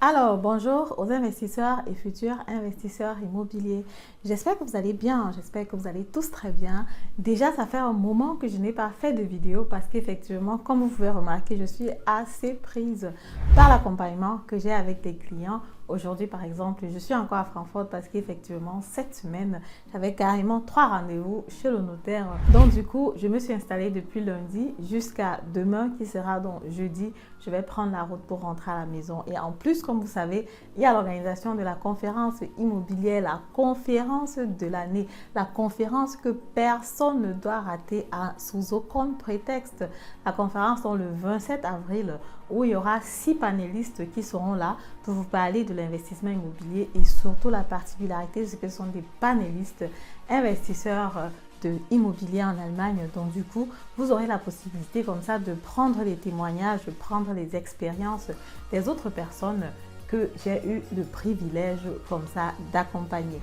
Alors, bonjour aux investisseurs et futurs investisseurs immobiliers. J'espère que vous allez bien, j'espère que vous allez tous très bien. Déjà, ça fait un moment que je n'ai pas fait de vidéo parce qu'effectivement, comme vous pouvez remarquer, je suis assez prise par l'accompagnement que j'ai avec des clients. Aujourd'hui, par exemple, je suis encore à Francfort parce qu'effectivement, cette semaine, j'avais carrément 3 rendez-vous chez le notaire. Donc, du coup, je me suis installée depuis lundi jusqu'à demain qui sera donc jeudi. Je vais prendre la route pour rentrer à la maison. Et en plus, comme vous savez, il y a l'organisation de la conférence immobilière, la conférence de l'année, la conférence que personne ne doit rater sous aucun prétexte. La conférence est le 27 avril où il y aura 6 panélistes qui seront là pour vous parler de l'investissement immobilier et surtout la particularité, c'est que ce sont des panélistes investisseurs de immobilier en Allemagne. Donc du coup, vous aurez la possibilité comme ça de prendre les témoignages, de prendre les expériences des autres personnes que j'ai eu le privilège comme ça d'accompagner.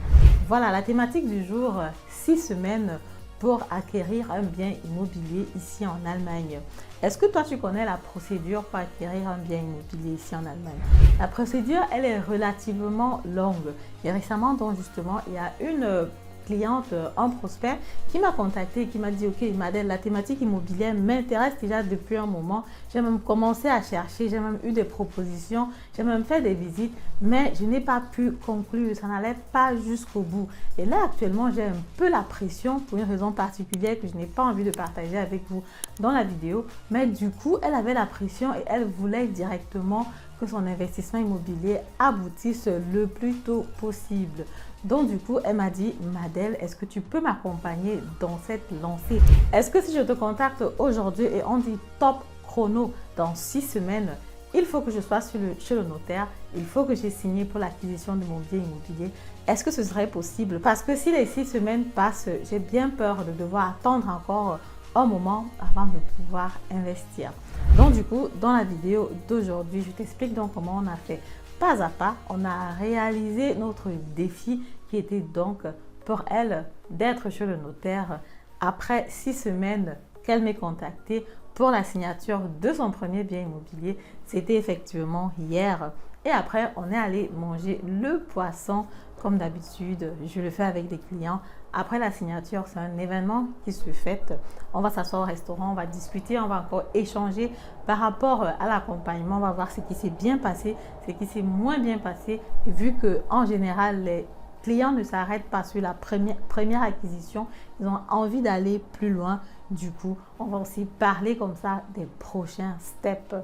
Voilà la thématique du jour, 6 semaines pour acquérir un bien immobilier ici en Allemagne. Est-ce que toi tu connais la procédure pour acquérir un bien immobilier ici en Allemagne? La procédure, elle est relativement longue. Et récemment, donc justement, il y a une cliente, un prospect qui m'a contacté et qui m'a dit: ok Madeleine, la thématique immobilière m'intéresse déjà depuis un moment, j'ai même commencé à chercher, j'ai même eu des propositions, j'ai même fait des visites, mais je n'ai pas pu conclure, ça n'allait pas jusqu'au bout. Et là actuellement j'ai un peu la pression pour une raison particulière que je n'ai pas envie de partager avec vous dans la vidéo, mais du coup elle avait la pression et elle voulait directement que son investissement immobilier aboutisse le plus tôt possible. Donc du coup, elle m'a dit: Madeleine, est-ce que tu peux m'accompagner dans cette lancée? Est-ce que si je te contacte aujourd'hui et on dit top chrono dans 6 semaines, il faut que je sois chez le notaire, il faut que j'ai signé pour l'acquisition de mon bien immobilier. Est-ce que ce serait possible? Parce que si les 6 semaines passent, j'ai bien peur de devoir attendre encore un moment avant de pouvoir investir. Donc du coup, dans la vidéo d'aujourd'hui, je t'explique donc comment on a fait pas à pas. On a réalisé notre défi qui était donc pour elle d'être chez le notaire après 6 semaines qu'elle m'ait contacté pour la signature de son premier bien immobilier. C'était effectivement hier. Et après, on est allé manger le poisson comme d'habitude. Je le fais avec des clients. Après la signature, c'est un événement qui se fête. On va s'asseoir au restaurant, on va discuter, on va encore échanger par rapport à l'accompagnement. On va voir ce qui s'est bien passé, ce qui s'est moins bien passé. Vu que en général, les clients ne s'arrêtent pas sur la première acquisition. Ils ont envie d'aller plus loin. Du coup, on va aussi parler comme ça des prochains steps.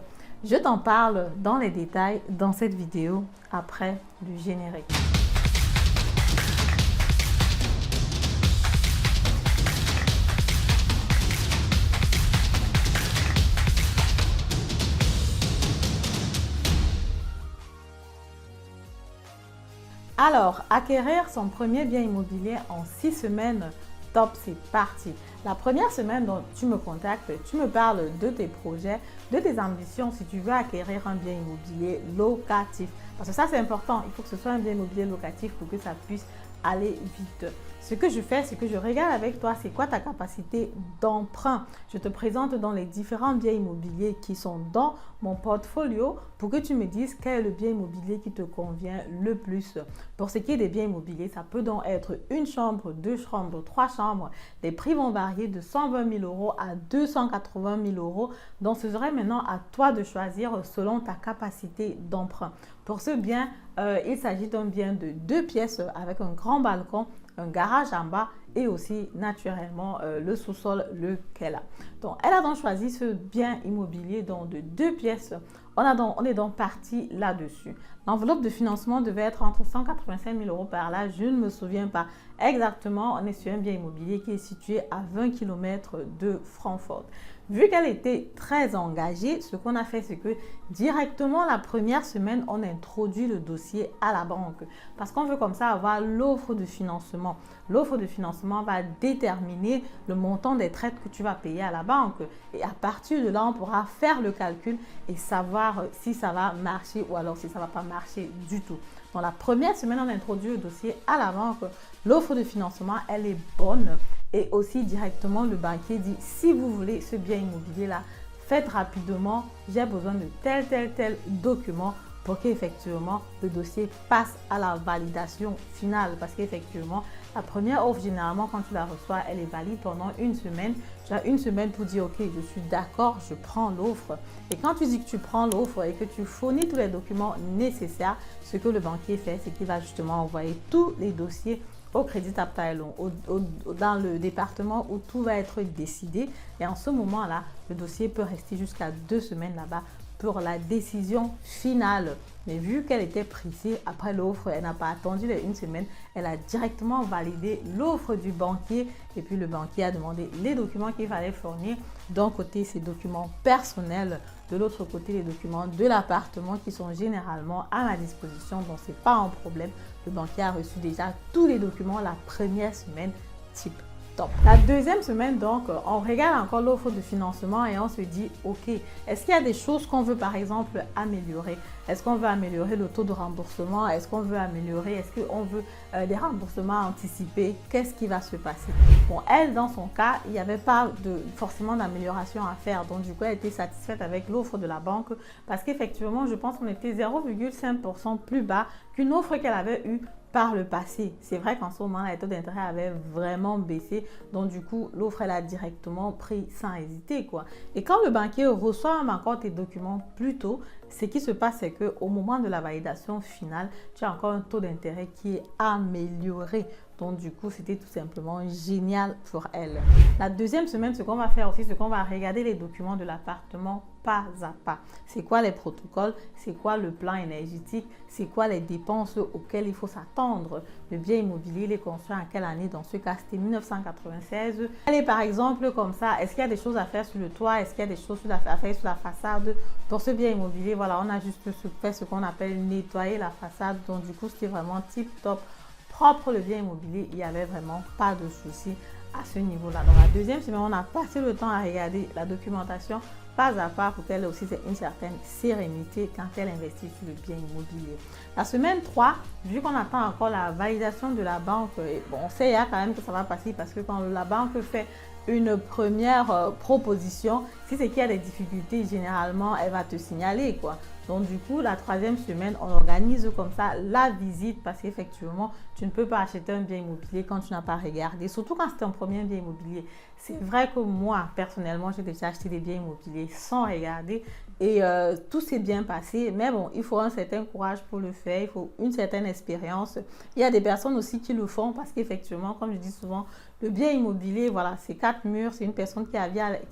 Je t'en parle dans les détails dans cette vidéo après le générique. Alors, acquérir son premier bien immobilier en 6 semaines, top, c'est parti. La première semaine dont tu me contactes, tu me parles de tes projets, de tes ambitions si tu veux acquérir un bien immobilier locatif. Parce que ça, c'est important. Il faut que ce soit un bien immobilier locatif pour que ça puisse aller vite. Ce que je fais, c'est que je regarde avec toi, c'est quoi ta capacité d'emprunt. Je te présente dans les différents biens immobiliers qui sont dans mon portfolio pour que tu me dises quel est le bien immobilier qui te convient le plus. Pour ce qui est des biens immobiliers, ça peut donc être une chambre, 2 chambres, 3 chambres. Les prix vont varier de 120 000 euros à 280 000 euros. Donc, ce serait maintenant à toi de choisir selon ta capacité d'emprunt. Pour ce bien, il s'agit d'un bien de 2 pièces avec un grand balcon, un garage en bas et aussi naturellement le sous-sol, le qu'elle a. Donc, elle a donc choisi ce bien immobilier donc, de 2 pièces. On est donc parti là-dessus. L'enveloppe de financement devait être entre 185 000 euros par là. Je ne me souviens pas exactement. On est sur un bien immobilier qui est situé à 20 km de Francfort. Vu qu'elle était très engagée, ce qu'on a fait, c'est que directement la première semaine, on introduit le dossier à la banque. Parce qu'on veut comme ça avoir l'offre de financement. L'offre de financement va déterminer le montant des traites que tu vas payer à la banque. Et à partir de là, on pourra faire le calcul et savoir si ça va marcher ou alors si ça ne va pas marcher du tout. Dans la première semaine, on introduit le dossier à la banque. L'offre de financement, elle est bonne. Et aussi directement, le banquier dit: si vous voulez ce bien immobilier là, faites rapidement, j'ai besoin de tel document pour qu'effectivement le dossier passe à la validation finale. Parce qu'effectivement, la première offre, généralement, quand tu la reçois, elle est valide pendant une semaine. Tu as une semaine pour dire, OK, je suis d'accord, je prends l'offre. Et quand tu dis que tu prends l'offre et que tu fournis tous les documents nécessaires, ce que le banquier fait, c'est qu'il va justement envoyer tous les dossiers au créditabteilung, dans le département où tout va être décidé. Et en ce moment-là, le dossier peut rester jusqu'à 2 semaines là-bas pour la décision finale. Mais vu qu'elle était pressée après l'offre, elle n'a pas attendu les 1 semaine, elle a directement validé l'offre du banquier et puis le banquier a demandé les documents qu'il fallait fournir. D'un côté, ses documents personnels, de l'autre côté, les documents de l'appartement qui sont généralement à ma disposition, donc ce n'est pas un problème. Le banquier a reçu déjà tous les documents la première semaine, type top. La deuxième semaine, donc, on regarde encore l'offre de financement et on se dit, OK, est-ce qu'il y a des choses qu'on veut par exemple améliorer? Est-ce qu'on veut améliorer le taux de remboursement? Est-ce qu'on veut améliorer? Est-ce qu'on veut des remboursements anticipés? Qu'est-ce qui va se passer? Bon, elle, dans son cas, il n'y avait pas forcément d'amélioration à faire. Donc, du coup, elle était satisfaite avec l'offre de la banque parce qu'effectivement, je pense qu'on était 0,5% plus bas qu'une offre qu'elle avait eue par le passé. C'est vrai qu'en ce moment, les taux d'intérêt avaient vraiment baissé. Donc, du coup, l'offre, elle a directement pris sans hésiter, quoi. Et quand le banquier reçoit même encore tes documents plus tôt, ce qui se passe, c'est qu'au moment de la validation finale, tu as encore un taux d'intérêt qui est amélioré. Donc, du coup, c'était tout simplement génial pour elle. La deuxième semaine, ce qu'on va faire aussi, c'est qu'on va regarder les documents de l'appartement pas à pas. C'est quoi les protocoles? C'est quoi le plan énergétique? C'est quoi les dépenses auxquelles il faut s'attendre? Le bien immobilier, il est construit en quelle année? Dans ce cas, c'était 1996. Allez, par exemple, comme ça, est-ce qu'il y a des choses à faire sur le toit? Est-ce qu'il y a des choses à faire sur la façade? Pour ce bien immobilier, voilà, on a juste fait ce qu'on appelle nettoyer la façade. Donc, du coup, c'était vraiment tip top. Propre le bien immobilier, il n'y avait vraiment pas de souci à ce niveau-là. Dans la deuxième semaine, on a passé le temps à regarder la documentation pas à pas pour qu'elle aussi ait une certaine sérénité quand elle investit sur le bien immobilier. La semaine 3, vu qu'on attend encore la validation de la banque, bon, on sait quand même que ça va passer parce que quand la banque fait une première proposition, si c'est qu'il y a des difficultés, généralement, elle va te signaler, quoi. Donc, du coup, la troisième semaine, on organise comme ça la visite parce qu'effectivement, tu ne peux pas acheter un bien immobilier quand tu n'as pas regardé, surtout quand c'est un premier bien immobilier. C'est vrai que moi, personnellement, j'ai déjà acheté des biens immobiliers sans regarder et tout s'est bien passé. Mais bon, il faut un certain courage pour le faire, il faut une certaine expérience. Il y a des personnes aussi qui le font parce qu'effectivement, comme je dis souvent, le bien immobilier, voilà, c'est 4 murs, c'est une personne qui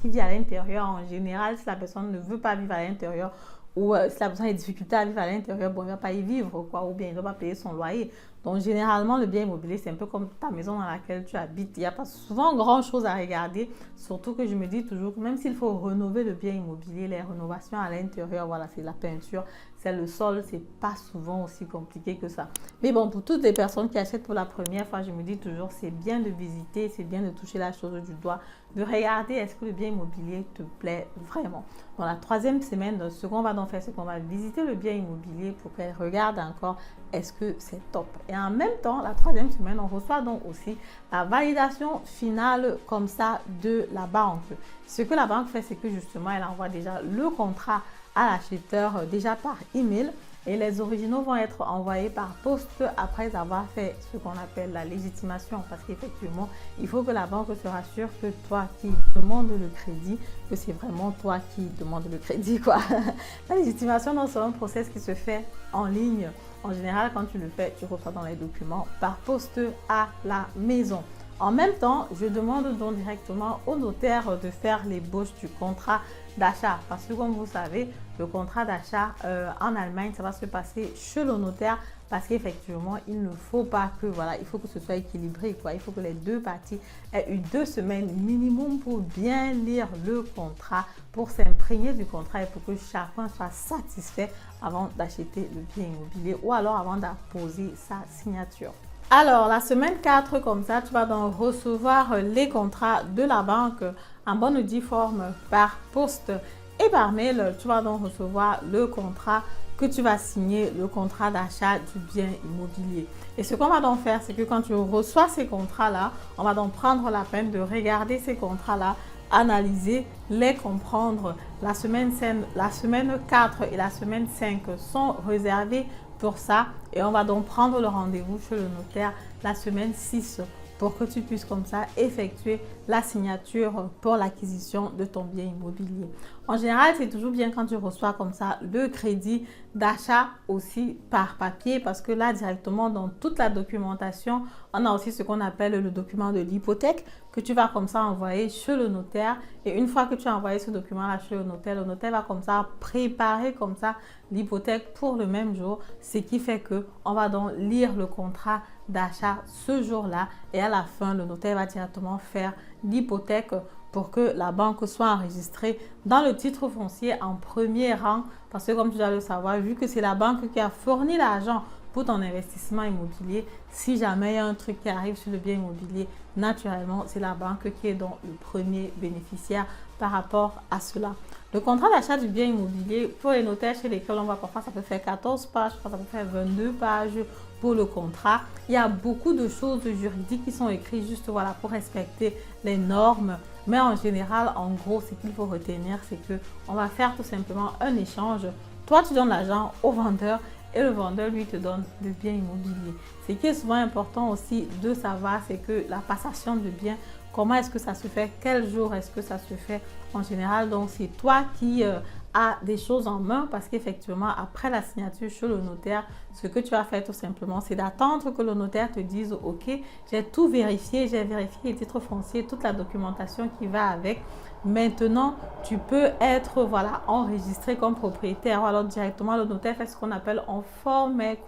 vit à l'intérieur en général. Si la personne ne veut pas vivre à l'intérieur, ou si la personne a des difficultés à vivre à l'intérieur, bon, il ne va pas y vivre, quoi, ou bien il ne doit pas payer son loyer. Donc, généralement, le bien immobilier, c'est un peu comme ta maison dans laquelle tu habites. Il n'y a pas souvent grand-chose à regarder, surtout que je me dis toujours que même s'il faut rénover le bien immobilier, les rénovations à l'intérieur, voilà, c'est la peinture, c'est le sol, c'est pas souvent aussi compliqué que ça. Mais bon, pour toutes les personnes qui achètent pour la première fois, je me dis toujours, c'est bien de visiter, c'est bien de toucher la chose du doigt, de regarder est-ce que le bien immobilier te plaît vraiment. Dans la troisième semaine, ce qu'on va donc faire, c'est qu'on va visiter le bien immobilier pour qu'elle regarde encore est-ce que c'est top. Et en même temps, la troisième semaine, on reçoit donc aussi la validation finale comme ça de la banque. Ce que la banque fait, c'est que justement, elle envoie déjà le contrat à l'acheteur déjà par email et les originaux vont être envoyés par poste après avoir fait ce qu'on appelle la légitimation parce qu'effectivement, il faut que la banque se rassure que toi qui demandes le crédit, que c'est vraiment toi qui demandes le crédit, quoi. La légitimation, c'est un process qui se fait en ligne. En général, quand tu le fais, tu reçois dans les documents par poste à la maison. En même temps, je demande donc directement au notaire de faire l'ébauche du contrat d'achat. Parce que comme vous savez, le contrat d'achat en Allemagne, ça va se passer chez le notaire parce qu'effectivement, il ne faut pas que, voilà, il faut que ce soit équilibré, quoi. Il faut que les deux parties aient eu 2 semaines minimum pour bien lire le contrat, pour s'imprégner du contrat et pour que chacun soit satisfait avant d'acheter le bien immobilier ou alors avant d'apposer sa signature. Alors, la semaine 4, comme ça, tu vas donc recevoir les contrats de la banque en bonne et due forme par poste et par mail. Tu vas donc recevoir le contrat que tu vas signer, le contrat d'achat du bien immobilier. Et ce qu'on va donc faire, c'est que quand tu reçois ces contrats-là, on va donc prendre la peine de regarder ces contrats-là analyser, les comprendre. La semaine 4 et la semaine 5 sont réservées pour ça et on va donc prendre le rendez-vous chez le notaire la semaine 6 pour que tu puisses comme ça effectuer la signature pour l'acquisition de ton bien immobilier. En général, c'est toujours bien quand tu reçois comme ça le crédit d'achat aussi par papier parce que là, directement dans toute la documentation, on a aussi ce qu'on appelle le document de l'hypothèque que tu vas comme ça envoyer chez le notaire. Et une fois que tu as envoyé ce document-là chez le notaire va comme ça préparer comme ça l'hypothèque pour le même jour, ce qui fait que on va donc lire le contrat d'achat ce jour-là et à la fin, le notaire va directement faire l'hypothèque pour que la banque soit enregistrée dans le titre foncier en premier rang parce que comme tu dois le savoir, vu que c'est la banque qui a fourni l'argent pour ton investissement immobilier, si jamais il y a un truc qui arrive sur le bien immobilier, naturellement, c'est la banque qui est donc le premier bénéficiaire par rapport à cela. Le contrat d'achat du bien immobilier, pour les notaires chez lesquels on va parfois, ça peut faire 14 pages, ça peut faire 22 pages pour le contrat. Il y a beaucoup de choses juridiques qui sont écrites juste voilà, pour respecter les normes. Mais en général, en gros, ce qu'il faut retenir, c'est qu'on va faire tout simplement un échange. Toi, tu donnes l'argent au vendeur et le vendeur, lui, te donne le bien immobilier. Ce qui est souvent important aussi de savoir, c'est que la passation de biens, comment est-ce que ça se fait? Quel jour est-ce que ça se fait? En général, donc, c'est toi qui as des choses en main parce qu'effectivement, après la signature chez le notaire, ce que tu vas faire tout simplement, c'est d'attendre que le notaire te dise « Ok, j'ai tout vérifié, j'ai vérifié les titres fonciers, toute la documentation qui va avec. Maintenant, tu peux être voilà, enregistré comme propriétaire. » Alors, directement, le notaire fait ce qu'on appelle un forfait.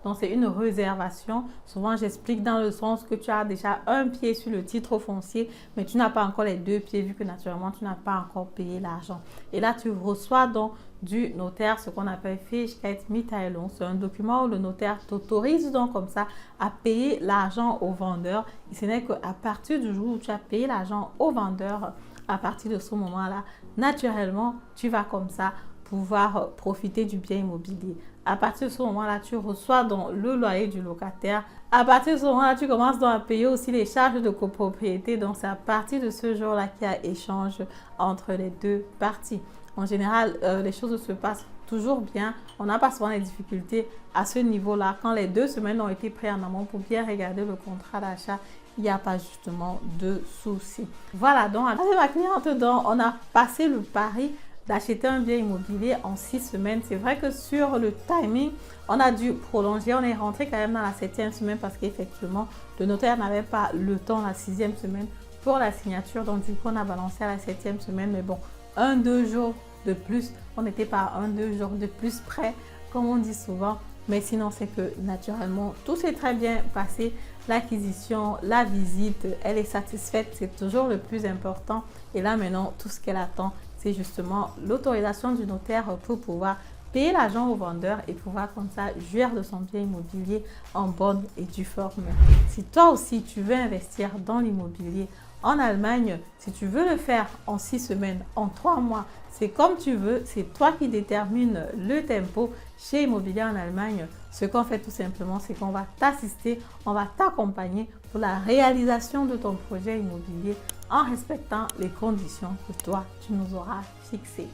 Donc, c'est une réservation. Souvent, j'explique dans le sens que tu as déjà un pied sur le titre foncier, mais tu n'as pas encore les deux pieds vu que naturellement, tu n'as pas encore payé l'argent. Et là, tu reçois donc du notaire ce qu'on appelle Fähigkeitsmitteilung. C'est un document où le notaire t'autorise donc comme ça à payer l'argent au vendeur. Et ce n'est qu'à partir du jour où tu as payé l'argent au vendeur, à partir de ce moment-là, naturellement, tu vas comme ça pouvoir profiter du bien immobilier. À partir de ce moment-là, tu reçois donc le loyer du locataire. À partir de ce moment-là, tu commences donc à payer aussi les charges de copropriété. Donc, c'est à partir de ce jour-là qu'il y a échange entre les deux parties. En général, les choses se passent toujours bien. On n'a pas souvent les difficultés à ce niveau-là. Quand les 2 semaines ont été prises en amont pour bien regarder le contrat d'achat, il n'y a pas justement de souci. Voilà, donc avec ma cliente, donc, on a passé le pari d'acheter un bien immobilier en 6 semaines. C'est vrai que sur le timing, on a dû prolonger. On est rentré quand même dans la 7e semaine parce qu'effectivement, le notaire n'avait pas le temps la 6e semaine pour la signature. Donc, du coup, on a balancé à la 7e semaine. Mais bon, 1-2 jours de plus. On n'était pas à 1-2 jours de plus près, comme on dit souvent. Mais sinon, c'est que naturellement, tout s'est très bien passé. L'acquisition, la visite, elle est satisfaite. C'est toujours le plus important. Et là, maintenant, tout ce qu'elle attend, c'est justement l'autorisation du notaire pour pouvoir payer l'argent au vendeur et pouvoir comme ça jouir de son bien immobilier en bonne et due forme. Si toi aussi, tu veux investir dans l'immobilier en Allemagne, si tu veux le faire en 6 semaines, en 3 mois, c'est comme tu veux, c'est toi qui détermines le tempo chez Immobilier en Allemagne. Ce qu'on fait tout simplement, c'est qu'on va t'assister, on va t'accompagner pour la réalisation de ton projet immobilier en respectant les conditions que toi, tu nous auras fixées.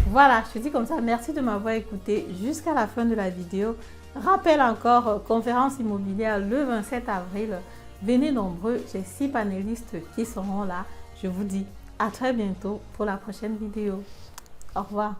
Voilà, je te dis comme ça, merci de m'avoir écouté jusqu'à la fin de la vidéo. Rappel encore, conférence immobilière le 27 avril. Venez nombreux, j'ai 6 panélistes qui seront là. Je vous dis à très bientôt pour la prochaine vidéo. Au revoir.